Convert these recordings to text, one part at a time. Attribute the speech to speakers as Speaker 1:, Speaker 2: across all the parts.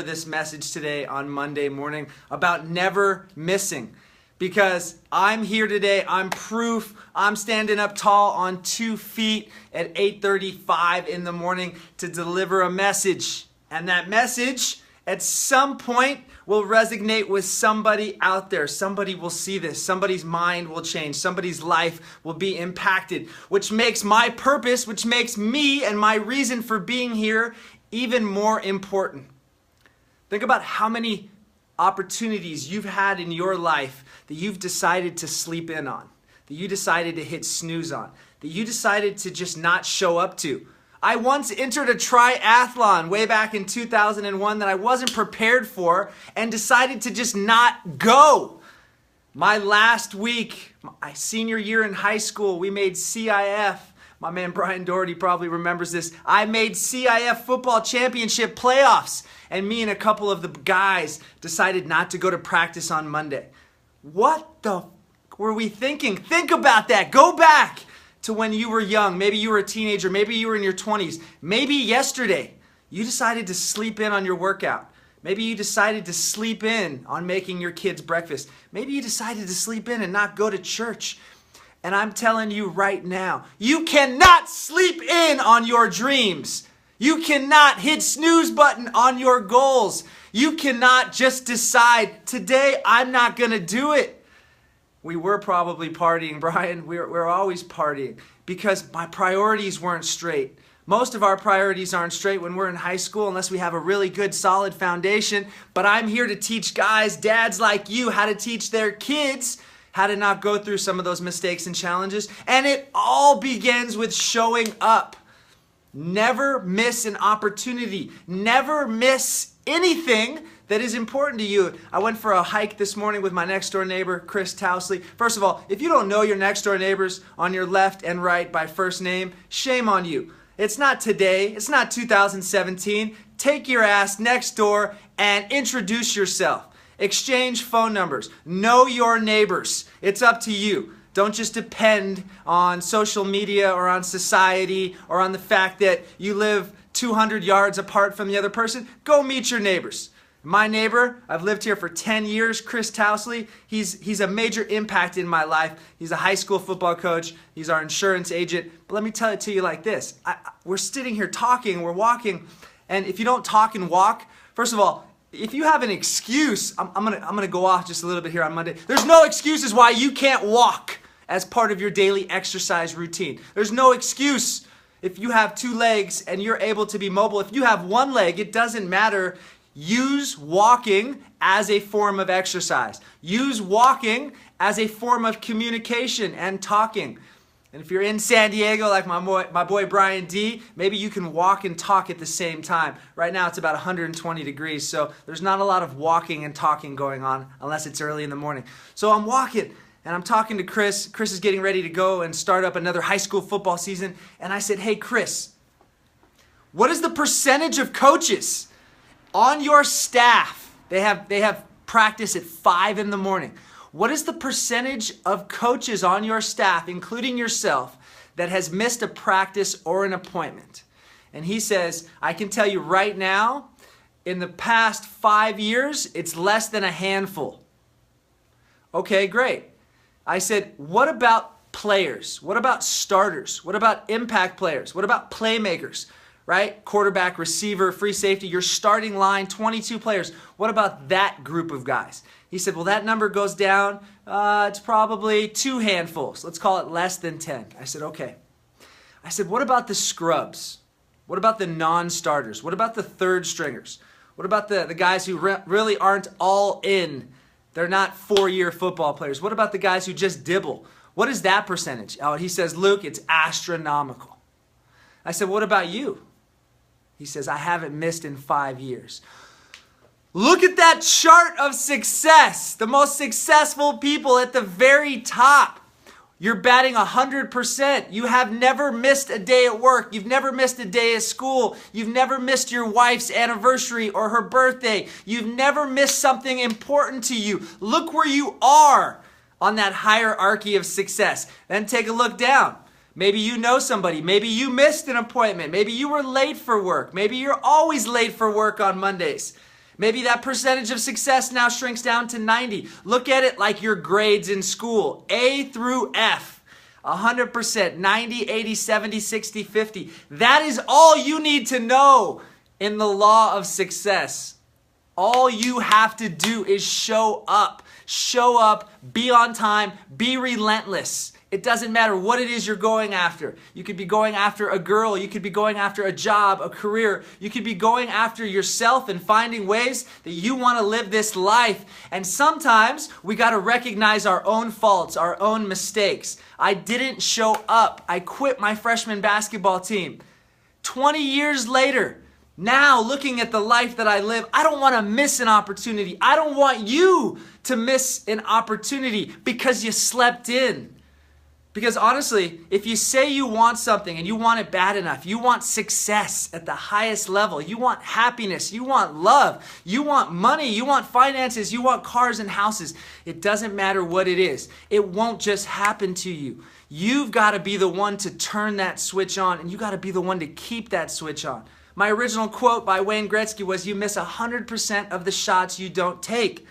Speaker 1: This message today on Monday morning about never missing, because I'm here today. I'm proof. I'm standing up tall on 2 feet at 8:35 in the morning to deliver a message, and that message at some point will resonate with somebody out there. Somebody will see this. Somebody's mind will change. Somebody's life will be impacted, which makes my purpose, which makes me and my reason for being here even more important. Think about how many opportunities you've had in your life that you've decided to sleep in on, that you decided to hit snooze on, that you decided to just not show up to. I once entered a triathlon way back in 2001 that I wasn't prepared for and decided to just not go. My last week, my senior year in high school, we made CIF. My man Brian Doherty probably remembers this. I made CIF football championship playoffs, and me and a couple of the guys decided not to go to practice on Monday. What the were we thinking? Think about that. Go back to when you were young. Maybe you were a teenager. Maybe you were in your 20s. Maybe yesterday you decided to sleep in on your workout. Maybe you decided to sleep in on making your kids breakfast. Maybe you decided to sleep in and not go to church. And I'm telling you right now, you cannot sleep in on your dreams. You cannot hit snooze button on your goals. You cannot just decide, today I'm not going to do it. We were probably partying, Brian. We're always partying because my priorities weren't straight. Most of our priorities aren't straight when we're in high school unless we have a really good, solid foundation. But I'm here to teach guys, dads like you, how to teach their kids how to not go through some of those mistakes and challenges. And it all begins with showing up. Never miss an opportunity. Never miss anything that is important to you. I went for a hike this morning with my next door neighbor, Chris Tousley. First of all, if you don't know your next door neighbors on your left and right by first name, shame on you. It's not today. It's not 2017. Take your ass next door and introduce yourself. Exchange phone numbers. Know your neighbors. It's up to you. Don't just depend on social media or on society or on the fact that you live 200 yards apart from the other person. Go meet your neighbors. My neighbor, I've lived here for 10 years, Chris Tousley, he's a major impact in my life. He's a high school football coach. He's our insurance agent. But let me tell it to you like this. We're sitting here talking, we're walking, and if you don't talk and walk, first of all, if you have an excuse, I'm gonna go off just a little bit here on Monday. There's no excuses why you can't walk as part of your daily exercise routine. There's no excuse if you have 2 legs and you're able to be mobile. If you have 1 leg, it doesn't matter. Use walking as a form of exercise. Use walking as a form of communication and talking. And if you're in San Diego, like my boy Brian D, maybe you can walk and talk at the same time. Right now it's about 120 degrees, so there's not a lot of walking and talking going on unless it's early in the morning. So I'm walking and I'm talking to Chris. Chris is getting ready to go and start up another high school football season. And I said, hey Chris, what is the percentage of coaches on your staff? They have practice at 5 in the morning. What is the percentage of coaches on your staff, including yourself, that has missed a practice or an appointment? And he says, I can tell you right now, in the past 5 years, it's less than a handful. Okay, great. I said, what about players? What about starters? What about impact players? What about playmakers? Right? Quarterback, receiver, free safety, your starting line, 22 players. What about that group of guys? He said, well, that number goes down. It's probably 2 handfuls. Let's call it less than 10. I said, okay. I said, what about the scrubs? What about the non-starters? What about the third stringers? What about the guys who really aren't all in? They're not 4-year football players. What about the guys who just dibble? What is that percentage? Oh, he says, Luke, it's astronomical. I said, what about you? He says, I haven't missed in 5 years. Look at that chart of success. The most successful people at the very top. You're batting 100%. You have never missed a day at work. You've never missed a day at school. You've never missed your wife's anniversary or her birthday. You've never missed something important to you. Look where you are on that hierarchy of success. Then take a look down. Maybe you know somebody. Maybe you missed an appointment. Maybe you were late for work. Maybe you're always late for work on Mondays. Maybe that percentage of success now shrinks down to 90. Look at it like your grades in school, A through F. 100%, 90, 80, 70, 60, 50. That is all you need to know in the law of success. All you have to do is show up. Show up, be on time, be relentless. It doesn't matter what it is you're going after. You could be going after a girl. You could be going after a job, a career. You could be going after yourself and finding ways that you want to live this life. And sometimes we got to recognize our own faults, our own mistakes. I didn't show up. I quit my freshman basketball team. 20 years later, now looking at the life that I live, I don't want to miss an opportunity. I don't want you to miss an opportunity because you slept in. Because honestly, if you say you want something and you want it bad enough, you want success at the highest level, you want happiness, you want love, you want money, you want finances, you want cars and houses, it doesn't matter what it is. It won't just happen to you. You've got to be the one to turn that switch on, and you got to be the one to keep that switch on. My original quote by Wayne Gretzky was, you miss 100% of the shots you don't take.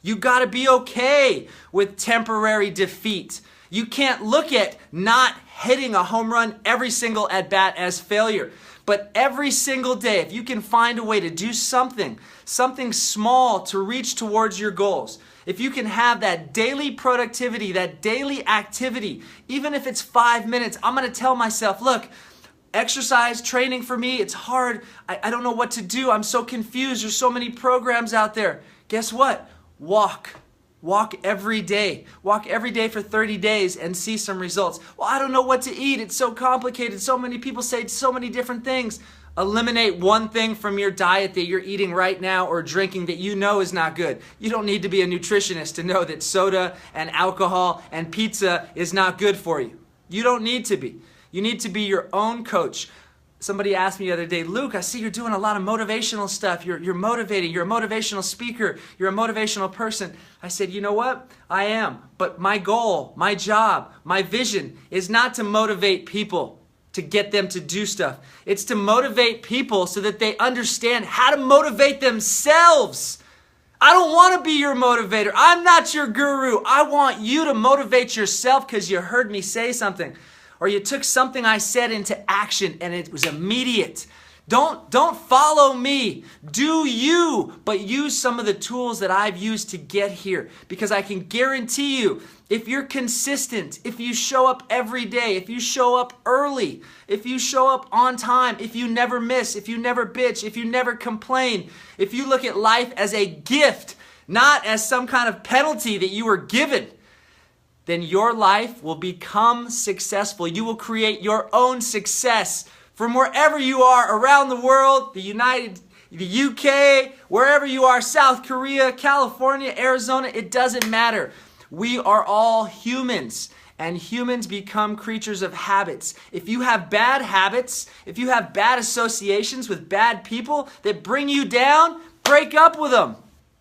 Speaker 1: You got to be okay with temporary defeat. You can't look at not hitting a home run every single at-bat as failure. But every single day, if you can find a way to do something small to reach towards your goals, if you can have that daily productivity, that daily activity, even if it's 5 minutes, I'm going to tell myself, look, exercise, training for me, it's hard. I don't know what to do. I'm so confused. There's so many programs out there. Guess what? Walk. Walk every day. Walk every day for 30 days and see some results. Well, I don't know what to eat. It's so complicated. So many people say so many different things. Eliminate one thing from your diet that you're eating right now or drinking that you know is not good. You don't need to be a nutritionist to know that soda and alcohol and pizza is not good for you. You don't need to be. You need to be your own coach. Somebody asked me the other day, Luke, I see you're doing a lot of motivational stuff. You're motivating. You're a motivational speaker. You're a motivational person. I said, you know what? I am. But my goal, my job, my vision is not to motivate people to get them to do stuff. It's to motivate people so that they understand how to motivate themselves. I don't want to be your motivator. I'm not your guru. I want you to motivate yourself because you heard me say something. Or you took something I said into action and it was immediate. Don't follow me. Do you, but use some of the tools that I've used to get here. Because I can guarantee you, if you're consistent, if you show up every day, if you show up early, if you show up on time, if you never miss, if you never bitch, if you never complain, if you look at life as a gift, not as some kind of penalty that you were given, then your life will become successful. You will create your own success from wherever you are around the world, the UK, wherever you are, South Korea, California, Arizona, it doesn't matter. We are all humans, and humans become creatures of habits. If you have bad habits, if you have bad associations with bad people that bring you down, break up with them.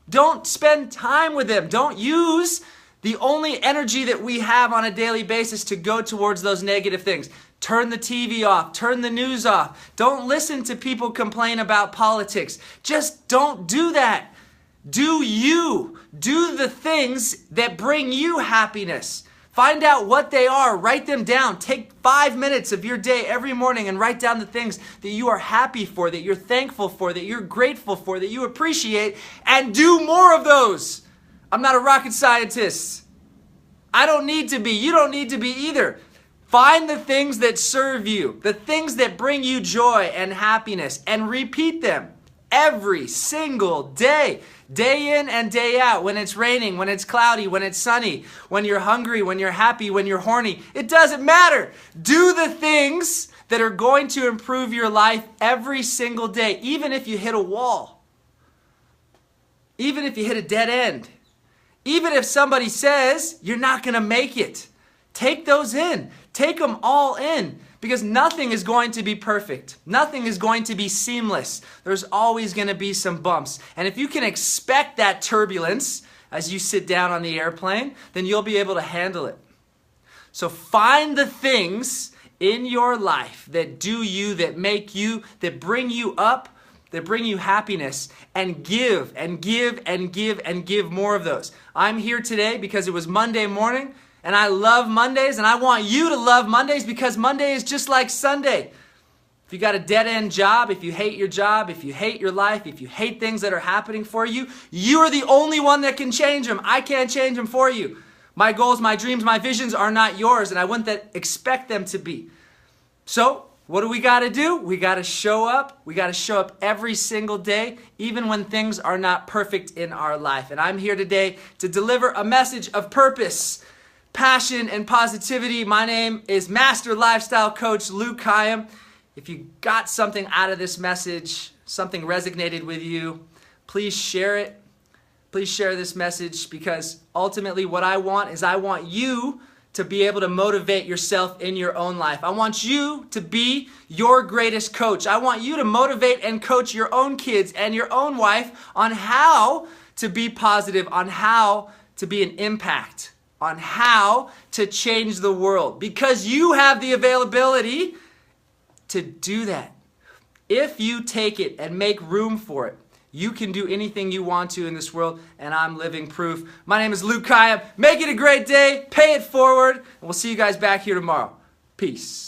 Speaker 1: Don't spend time with them. Don't use the only energy that we have on a daily basis to go towards those negative things. Turn the TV off. Turn the news off. Don't listen to people complain about politics. Just don't do that. Do you. Do the things that bring you happiness. Find out what they are. Write them down. Take 5 minutes of your day every morning and write down the things that you are happy for, that you're thankful for, that you're grateful for, that you appreciate, and do more of those. I'm not a rocket scientist. I don't need to be. You don't need to be either. Find the things that serve you, the things that bring you joy and happiness, and repeat them every single day, day in and day out, when it's raining, when it's cloudy, when it's sunny, when you're hungry, when you're happy, when you're horny. It doesn't matter. Do the things that are going to improve your life every single day, even if you hit a wall, even if you hit a dead end. Even if somebody says you're not going to make it, take those in. Take them all in, because nothing is going to be perfect. Nothing is going to be seamless. There's always going to be some bumps. And if you can expect that turbulence as you sit down on the airplane, then you'll be able to handle it. So find the things in your life that do you, that make you, that bring you up, that bring you happiness, and give and give and give and give more of those. I'm here today because it was Monday morning, and I love Mondays, and I want you to love Mondays because Monday is just like Sunday. If you got a dead-end job, if you hate your job, if you hate your life, if you hate things that are happening for you, you are the only one that can change them. I can't change them for you. My goals, my dreams, my visions are not yours, and I wouldn't expect them to be. So, what do we got to do? We got to show up. We got to show up every single day, even when things are not perfect in our life. And I'm here today to deliver a message of purpose, passion, and positivity. My name is Master Lifestyle Coach Luke Kayyem. If you got something out of this message, something resonated with you, please share it. Please share this message because ultimately what I want is I want you to be able to motivate yourself in your own life. I want you to be your greatest coach. I want you to motivate and coach your own kids and your own wife on how to be positive, on how to be an impact, on how to change the world because you have the availability to do that. If you take it and make room for it, you can do anything you want to in this world, and I'm living proof. My name is Luke Kayyem. Make it a great day. Pay it forward, and we'll see you guys back here tomorrow. Peace.